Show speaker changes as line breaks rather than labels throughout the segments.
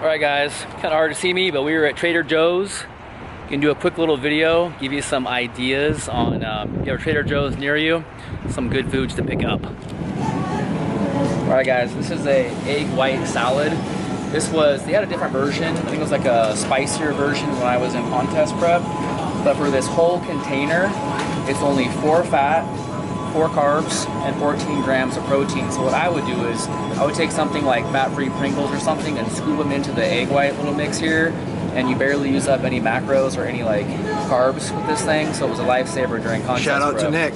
Alright guys, kind of hard to see me, but we were at Trader Joe's. Can do a quick little video, give you some ideas on if you have a Trader Joe's near you, some good foods to pick up. Alright guys, this is a egg white salad. They had a different version. I think it was like a spicier version when I was in contest prep. But for this whole container, it's only 4 fat, 4 carbs, and 14 grams of protein. So what I would do is, I would take something like fat-free Pringles or something and scoop them into the egg white little mix here, and you barely use up any macros or any like carbs with this thing. So it was a lifesaver during contest
prep. Shout out
to
Nick.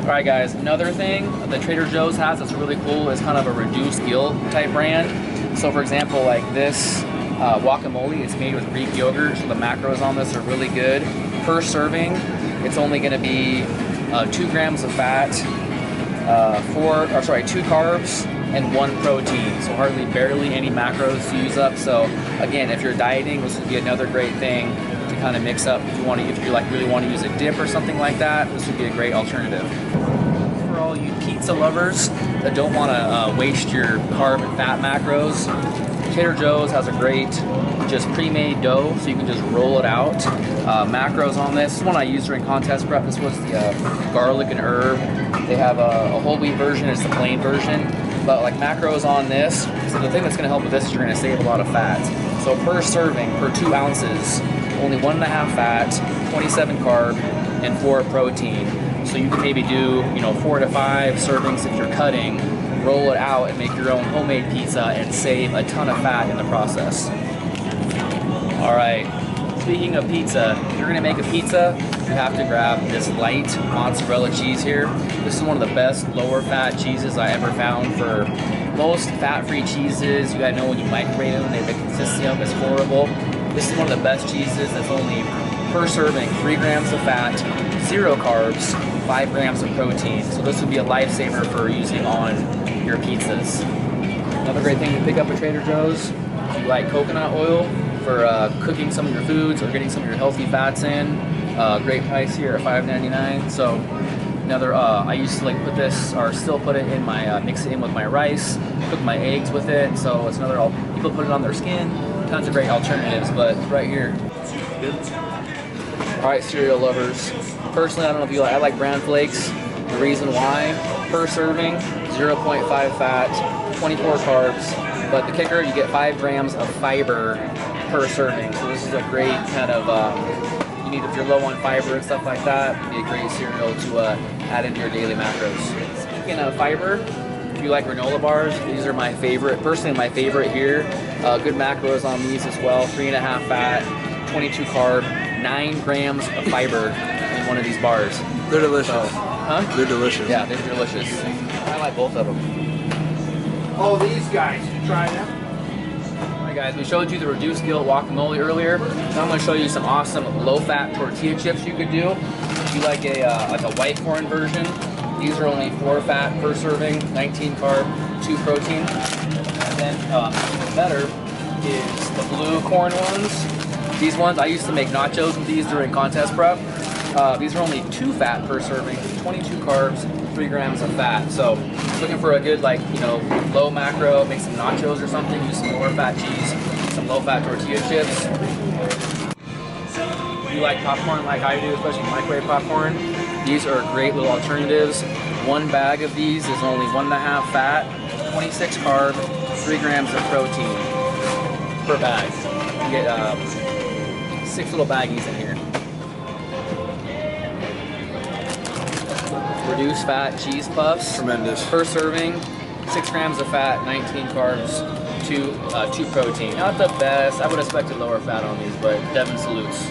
Alright guys, another thing that Trader Joe's has that's really cool is kind of a reduced guilt type brand. So for example, like this guacamole, it's made with Greek yogurt, so the macros on this are really good. Per serving, it's only going to be 2 grams of fat, 2 carbs, and 1 protein. So barely any macros to use up. So again, if you're dieting, this would be another great thing to kind of mix up. If you like really want to use a dip or something like that, this would be a great alternative. For all you pizza lovers that don't want to waste your carb and fat macros, Trader Joe's has a great just pre-made dough, so you can just roll it out. Macros on this. This is one I used during contest prep. This was the garlic and herb. They have a whole wheat version, it's the plain version. But like macros on this, so the thing that's going to help with this is you're going to save a lot of fat. So per serving, per 2 ounces, only 1.5 fat, 27 carb, and 4 protein. So you can maybe do 4 to 5 servings if you're cutting, roll it out and make your own homemade pizza and save a ton of fat in the process. Alright, speaking of pizza, if you're going to make a pizza, you have to grab this light mozzarella cheese here. This is one of the best lower fat cheeses I ever found. For most fat-free cheeses, you gotta know when you microwave them, the consistency of them is horrible. This is one of the best cheeses that's only per serving 3 grams of fat, 0 carbs, 5 grams of protein. So this would be a lifesaver for using on your pizzas. Another great thing to pick up at Trader Joe's, if you like coconut oil for cooking some of your foods or getting some of your healthy fats in, great price here at $5.99. So another, I used to like put this, or still put it in my, mix it in with my rice, cook my eggs with it. So it's another, people put it on their skin, tons of great alternatives, but right here. Alright, cereal lovers. Personally, I don't know if you like, I like Bran Flakes. The reason why, per serving, 0.5 fat, 24 carbs, but the kicker, you get 5 grams of fiber per serving. So this is a great kind of, if you're low on fiber and stuff like that, it'd be a great cereal to add into your daily macros. Speaking of fiber, if you like granola bars, these are my favorite, personally my favorite here. Good macros on these as well, 3.5 fat, 22 carb, 9 grams of fiber in one of these bars.
They're delicious.
So, huh?
They're delicious.
Yeah, they're delicious. I like both of them.
Oh, these guys, you try them?
Alright guys, we showed you the reduced guilt guacamole earlier. Now I'm going to show you some awesome low-fat tortilla chips you could do. If you like a white corn version, these are only 4 fat per serving, 19 carb, 2 protein. And then even better is the blue corn ones. These ones, I used to make nachos with these during contest prep. These are only 2 fat per serving, 22 carbs, 3 grams of fat. So looking for a good low macro, make some nachos or something, use some lower fat cheese, some low fat tortilla chips. If you like popcorn like I do, especially microwave popcorn, these are great little alternatives. 1 bag of these is only 1.5 fat, 26 carb, 3 grams of protein per bag. You get 6 little baggies in here. Reduced fat cheese puffs.
Tremendous. Per
serving, 6 grams of fat, 19 carbs, 2 protein. Not the best. I would have expected lower fat on these, but Devin salutes.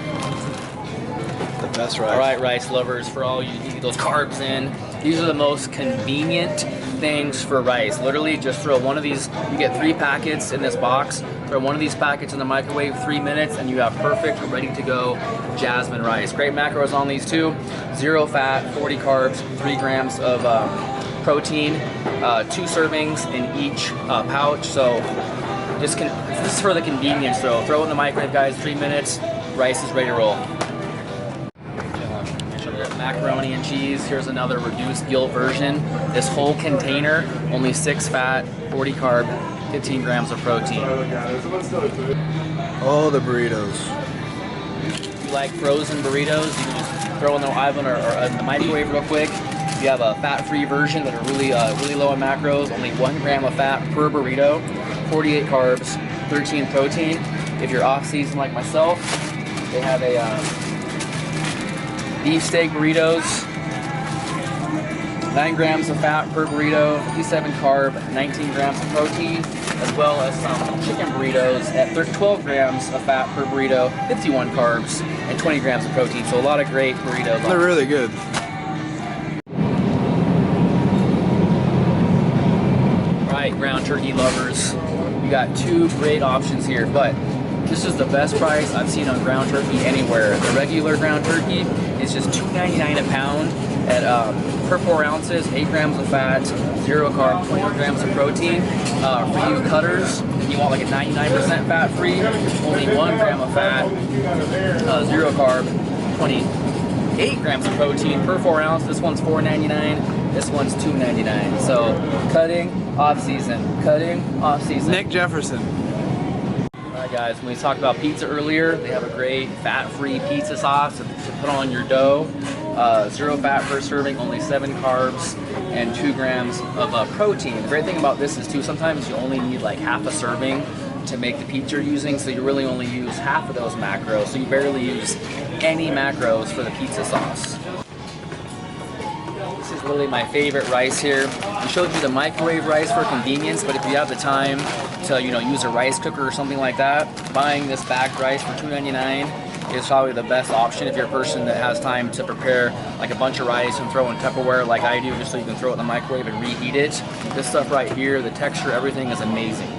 The best rice.
Alright, rice lovers, for all you need those carbs in, these are the most convenient things for rice. Literally just throw one of these, you get 3 packets in this box, throw one of these packets in the microwave, 3 minutes, and you have perfect, ready to go jasmine rice. Great macros on these too. 0 fat, 40 carbs, 3 grams of protein, 2 servings in each pouch. So this is for the convenience though. Throw it in the microwave guys, 3 minutes, rice is ready to roll. macaroni and cheese. Here's another reduced guilt version. This whole container, only 6 fat, 40 carb, 15 grams of protein.
Oh, the burritos.
If you like frozen burritos, you can just throw in the oven or in the microwave real quick. You have a fat-free version that are really low in macros, only 1 gram of fat per burrito, 48 carbs, 13 protein. If you're off-season like myself, they have a beef steak burritos, 9 grams of fat per burrito, 57 carb, 19 grams of protein, as well as some chicken burritos at 12 grams of fat per burrito, 51 carbs, and 20 grams of protein. So a lot of great burritos.
They're really good.
Right, ground turkey lovers, you got 2 great options here, but this is the best price I've seen on ground turkey anywhere. The regular ground turkey is just $2.99 a pound at per 4 ounces, 8 grams of fat, 0 carb, 20 grams of protein. For you cutters, if you want like a 99% fat free, only 1 gram of fat, 0 carb, 28 grams of protein per 4 ounce. This one's $4.99. This one's $2.99. So cutting off season, cutting off season.
Nick Jefferson.
Alright guys, when we talked about pizza earlier, they have a great fat-free pizza sauce to put on your dough. 0 fat per serving, only 7 carbs, and 2 grams of protein. The great thing about this is too, sometimes you only need like half a serving to make the pizza you're using, so you really only use half of those macros, so you barely use any macros for the pizza sauce. This is literally my favorite rice here. We showed you the microwave rice for convenience, but if you have the time to use a rice cooker or something like that, buying this bagged rice for $2.99 is probably the best option if you're a person that has time to prepare like a bunch of rice and throw in Tupperware like I do, just so you can throw it in the microwave and reheat it. This stuff right here, the texture, everything is amazing.